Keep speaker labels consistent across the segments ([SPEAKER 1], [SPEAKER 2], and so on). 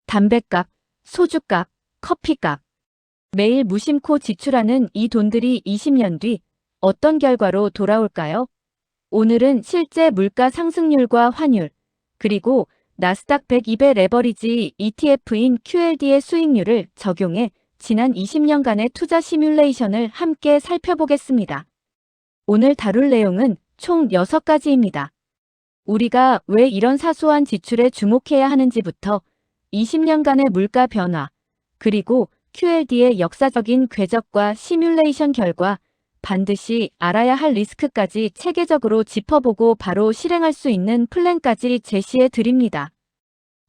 [SPEAKER 1] 담뱃값, 소주값, 커피값. 매일 무심코 지출하는 이 돈들이 20년 뒤 어떤 결과로 돌아올까요? 오늘은 실제 물가 상승률과 환율, 그리고 나스닥 100, 200 레버리지 ETF인 QLD의 수익률을 적용해 지난 20년간의 투자 시뮬레이션을 함께 살펴보겠습니다. 오늘 다룰 내용은 총 6가지입니다. 우리가 왜 이런 사소한 지출에 주목해야 하는지부터 20년간의 물가 변화, 그리고 QLD의 역사적인 궤적과 시뮬레이션 결과, 반드시 알아야 할 리스크까지 체계적으로 짚어보고 바로 실행할 수 있는 플랜까지 제시해 드립니다.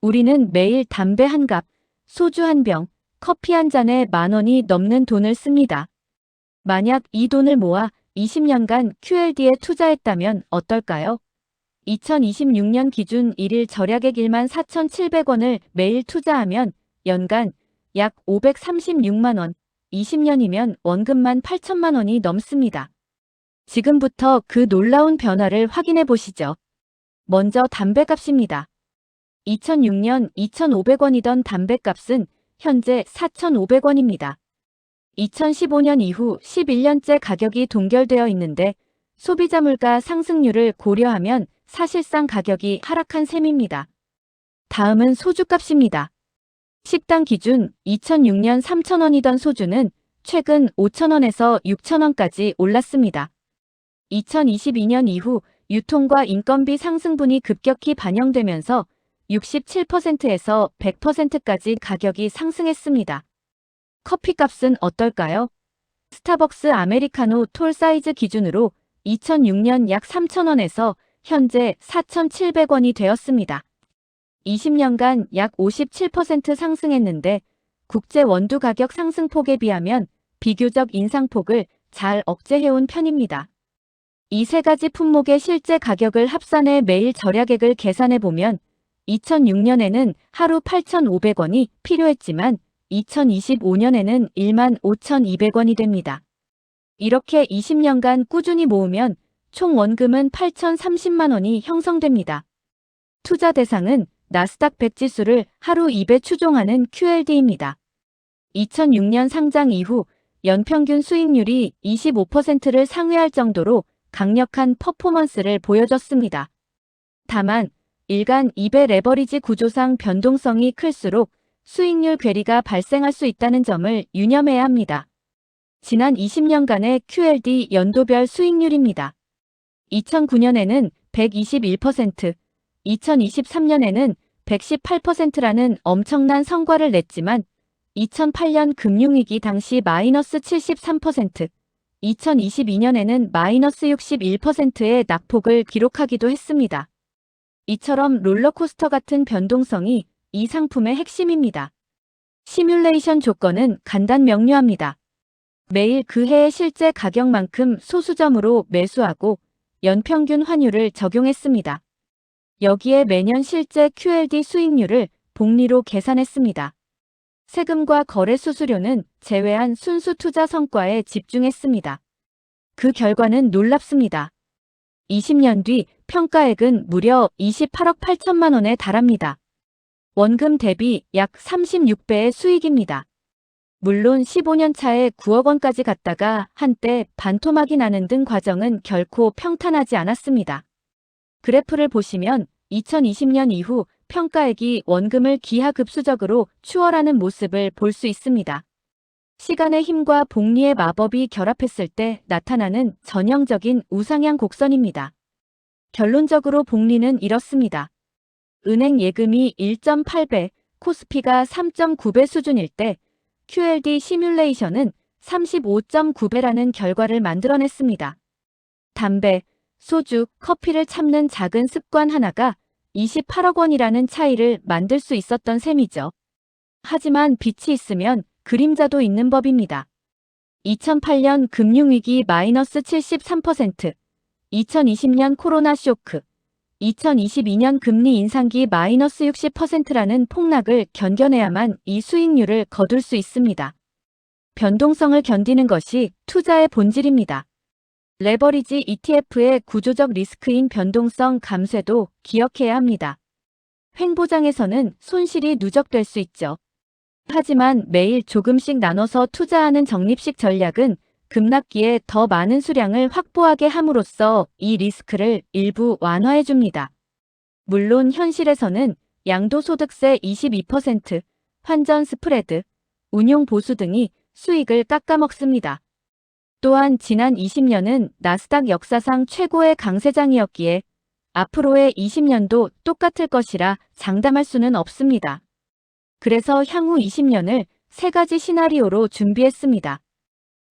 [SPEAKER 1] 우리는 매일 담배 한 갑, 소주 한 병, 커피 한 잔에 10,000원이 넘는 돈을 씁니다. 만약 이 돈을 모아 20년간 QLD에 투자했다면 어떨까요? 2026년 기준 1일 절약액 14,700원을 매일 투자하면 연간 약 536만 원, 20년이면 원금만 8천만 원이 넘습니다. 지금부터 그 놀라운 변화를 확인해 보시죠. 먼저 담배값입니다. 2006년 2,500원이던 담배값은 현재 4,500원입니다. 2015년 이후 11년째 가격이 동결되어 있는데 소비자 물가 상승률을 고려하면 사실상 가격이 하락한 셈입니다. 다음은 소주값입니다. 식당 기준 2006년 3,000원이던 소주는 최근 5,000원에서 6,000원까지 올랐습니다. 2022년 이후 유통과 인건비 상승분이 급격히 반영되면서 67%에서 100%까지 가격이 상승했습니다. 커피값은 어떨까요? 스타벅스 아메리카노 톨 사이즈 기준으로 2006년 약 3,000원에서 현재 4,700원이 되었습니다. 20년간 약 57% 상승했는데 국제 원두 가격 상승폭에 비하면 비교적 인상폭을 잘 억제해온 편입니다. 이 3가지 품목의 실제 가격을 합산해 매일 절약액을 계산해보면 2006년에는 하루 8,500원이 필요했지만 2025년에는 15,200원이 됩니다. 이렇게 20년간 꾸준히 모으면 총 원금은 8,030만 원이 형성됩니다. 투자 대상은 나스닥 100 지수를 하루 2배 추종하는 QLD입니다. 2006년 상장 이후 연평균 수익률이 25%를 상회할 정도로 강력한 퍼포먼스를 보여줬습니다. 다만 일간 2배 레버리지 구조상 변동성이 클수록 수익률 괴리가 발생할 수 있다는 점을 유념해야 합니다. 지난 20년간의 QLD 연도별 수익률입니다. 2009년에는 121%, 2023년에는 118%라는 엄청난 성과를 냈지만 2008년 금융위기 당시 마이너스 73%, 2022년에는 마이너스 61%의 낙폭을 기록하기도 했습니다. 이처럼 롤러코스터 같은 변동성이 이 상품의 핵심입니다. 시뮬레이션 조건은 간단 명료합니다. 매일 그 해의 실제 가격만큼 소수점으로 매수하고 연평균 환율을 적용했습니다. 여기에 매년 실제 QLD 수익률을 복리로 계산했습니다. 세금과 거래 수수료는 제외한 순수 투자 성과에 집중했습니다. 그 결과는 놀랍습니다. 20년 뒤 평가액은 무려 28억 8천만 원에 달합니다. 원금 대비 약 36배의 수익입니다. 물론 15년 차에 9억 원까지 갔다가 한때 반토막이 나는 등 과정은 결코 평탄하지 않았습니다. 그래프를 보시면 2020년 이후 평가액이 원금을 기하급수적으로 추월하는 모습을 볼 수 있습니다. 시간의 힘과 복리의 마법이 결합했을 때 나타나는 전형적인 우상향 곡선입니다. 결론적으로 복리는 이렇습니다. 은행 예금이 1.8배, 코스피가 3.9배 수준일 때 QLD 시뮬레이션은 35.9배라는 결과를 만들어냈습니다. 담배, 소주, 커피를 참는 작은 습관 하나가 28억 원이라는 차이를 만들 수 있었던 셈이죠. 하지만 빛이 있으면 그림자도 있는 법입니다. 2008년 금융위기 마이너스 73%, 2020년 코로나 쇼크, 2022년 금리 인상기 마이너스 60%라는 폭락을 견뎌내야만 이 수익률을 거둘 수 있습니다. 변동성을 견디는 것이 투자의 본질입니다. 레버리지 ETF의 구조적 리스크인 변동성 감쇄도 기억해야 합니다. 횡보장에서는 손실이 누적될 수 있죠. 하지만 매일 조금씩 나눠서 투자하는 적립식 전략은 급락기에 더 많은 수량을 확보하게 함으로써 이 리스크를 일부 완화해 줍니다. 물론 현실에서는 양도소득세 22%, 환전 스프레드, 운용 보수 등이 수익을 깎아먹습니다. 또한 지난 20년은 나스닥 역사상 최고의 강세장이었기에 앞으로의 20년도 똑같을 것이라 장담할 수는 없습니다. 그래서 향후 20년을 세 가지 시나리오로 준비했습니다.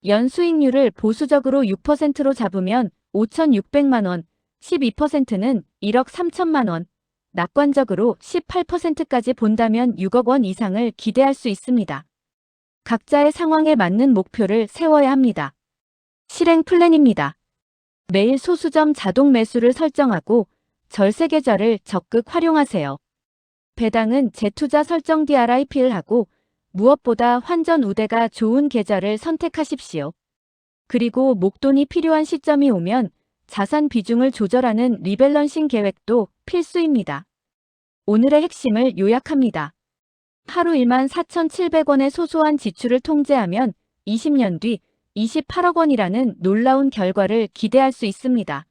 [SPEAKER 1] 연수익률을 보수적으로 6%로 잡으면 5,600만 원, 12%는 1억 3천만 원, 낙관적으로 18%까지 본다면 6억 원 이상을 기대할 수 있습니다. 각자의 상황에 맞는 목표를 세워야 합니다. 실행 플랜입니다. 매일 소수점 자동 매수를 설정하고 절세 계좌를 적극 활용하세요. 배당은 재투자 설정 DRIP를 하고 무엇보다 환전 우대가 좋은 계좌를 선택하십시오. 그리고 목돈이 필요한 시점이 오면 자산 비중을 조절하는 리밸런싱 계획도 필수입니다. 오늘의 핵심을 요약합니다. 하루 14,700원의 소소한 지출을 통제하면 20년 뒤 28억 원이라는 놀라운 결과를 기대할 수 있습니다.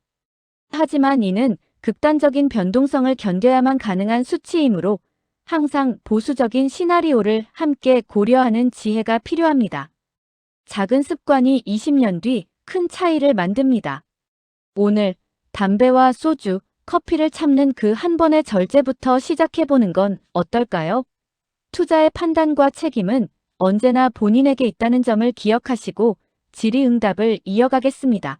[SPEAKER 1] 하지만 이는 극단적인 변동성을 견뎌야만 가능한 수치이므로 항상 보수적인 시나리오를 함께 고려하는 지혜가 필요합니다. 작은 습관이 20년 뒤 큰 차이를 만듭니다. 오늘 담배와 소주, 커피를 참는 그 한 번의 절제부터 시작해보는 건 어떨까요? 투자의 판단과 책임은 언제나 본인에게 있다는 점을 기억하시고 질의응답을 이어가겠습니다.